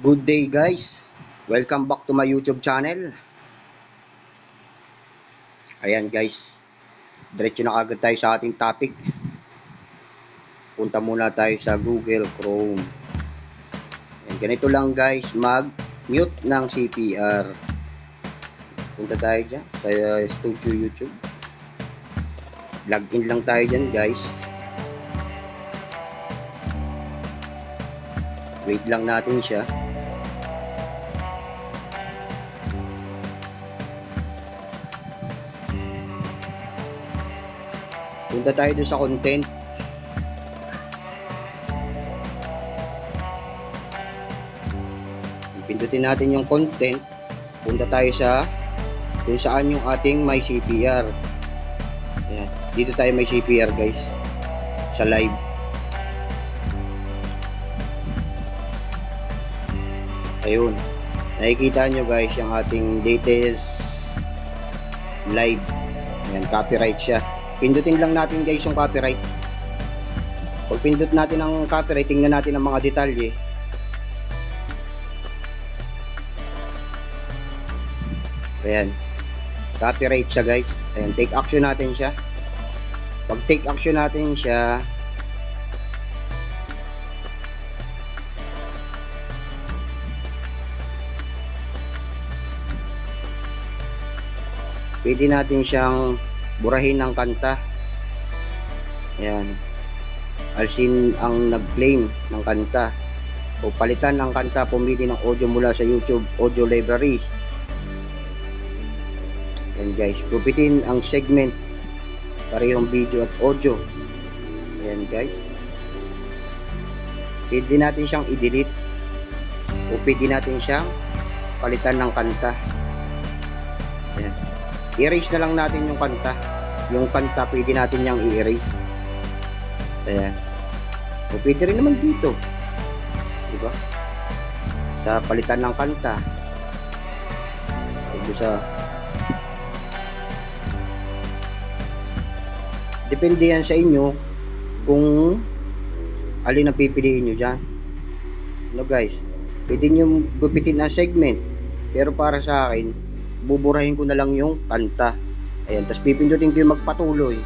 Good day guys, welcome back to my YouTube channel. Ayan guys, diretso na agad tayo sa ating topic. Punta muna tayo sa Google Chrome. Ayan, ganito lang guys, mag-mute ng CPR. Punta tayo dyan sa studio YouTube. Login lang tayo dyan guys. Wait lang natin siya. Punta tayo doon sa content. Pindutin natin yung content. Punta tayo sa kung saan yung ating my CPR. Ayan. Dito tayo may CPR guys. Sa live. Ayun. Nakikita nyo guys yung ating latest live. Ayan, copyright siya. Pindutin lang natin guys yung copyright. Pag pindut natin ang copyright, tingnan natin ang mga detalye. Ayan. Copyright siya guys. Ayan, take action natin siya. Pag take action natin siya, pwede natin siyang burahin ng kanta. Ayan. Alsin ang nag-claim ng kanta. O palitan ng kanta, pumili ng audio mula sa YouTube Audio Library. Ayan guys. Gupitin ang segment. Parehong video at audio. Ayan guys. Pwede natin siyang i-delete. O pwede natin siyang palitan ng kanta. Ayan. I-erase na lang natin yung kanta. Yung kanta pwede natin yang i-erase. Ayan. O pwede rin naman dito. Diba? Sa palitan ng kanta. O sa depende yan sa inyo kung alin ang pipiliin nyo dyan. No guys? Pwede nyo gupitin ang segment. Pero para sa akin, buburahin ko na lang yung kanta. Ayan, tapos pipindutin ko yung magpatuloy.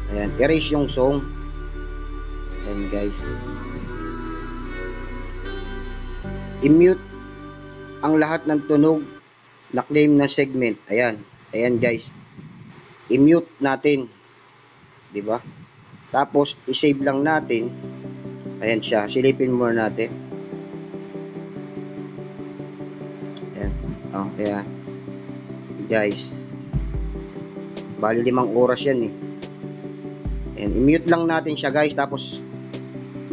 Ayan, erase yung song. Ayan guys. I-mute ang lahat ng tunog na claim na segment. Ayan, ayan guys. I-mute natin. Diba? Tapos, i-save lang natin. Ayan siya, silipin muna natin. Ayan, oh, ayan. Guys, bali 5 oras yan eh. And i-mute lang natin siya guys. Tapos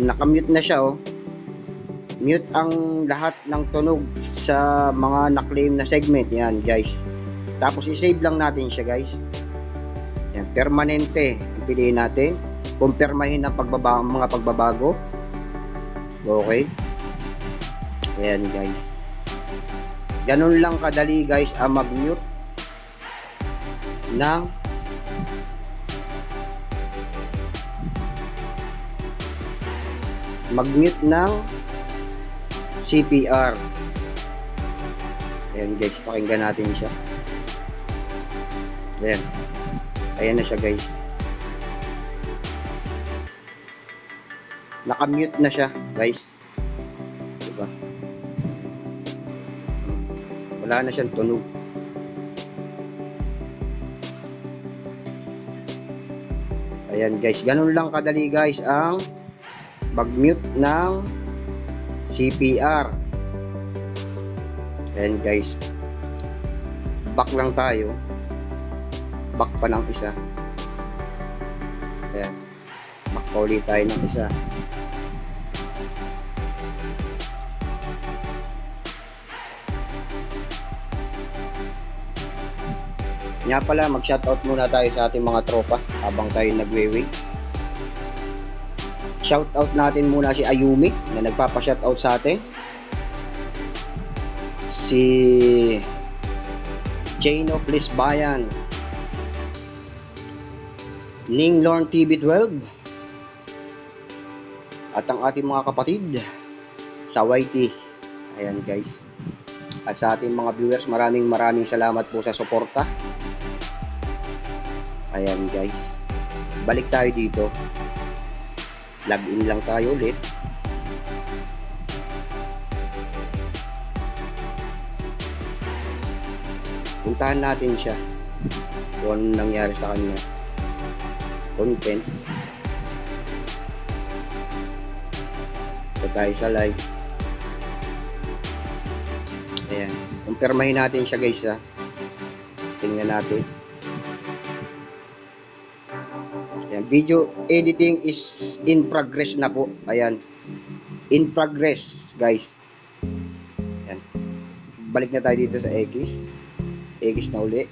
nakamute na siya oh. Mute ang lahat ng tunog sa mga na-claim na segment. Yan guys. Tapos i-save lang natin siya guys. Yan, permanente ang piliin natin. Kumpirmahin ang mga pagbabago. Okay. Ayan guys. Ganun lang kadali guys ang mag-mute ng CPR. Ayan guys, pakinggan natin siya. Ayan. Ayan na siya guys. Nakamute na siya guys. Diba? Wala na siyang tunog. Ayan guys, ganun lang kadali guys ang mag-mute ng CPR. Ayan guys. Back lang tayo. Back pa ng isa. Ayan. Back pa ulit tayo ng isa. Nga pala, mag-shoutout muna tayo sa ating mga tropa habang tayo nagwe-wait. Shoutout natin muna si Ayumi na nagpapa-shoutout sa atin. Si Chino Please Bayan. Ning Lorne TV12. At ang ating mga kapatid sa YT Ayan guys. At sa ating mga viewers, maraming salamat po sa suporta. Ayan guys. Balik tayo dito. Login lang tayo ulit. Puntahan natin siya. Kung anong nangyari sa kanya. Content. Ito tayo sa live. Ayan. Kumpirmahin natin siya guys ha. Tingnan natin. Ayan. Video editing is in progress na po. Ayan. In progress guys. Ayan. Balik na tayo dito sa X. X na uli.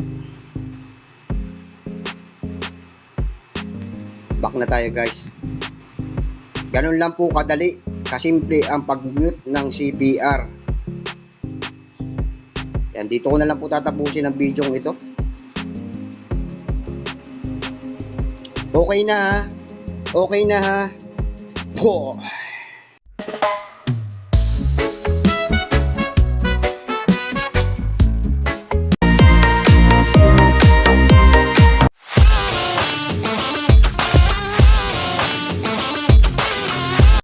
Back na tayo guys. Ganun lang po kadali. Kasimple ang pag-mute ng CBR. Yan, dito ko na lang po tatapusin ang video ito. Okay na ha. Okay na ha. Po.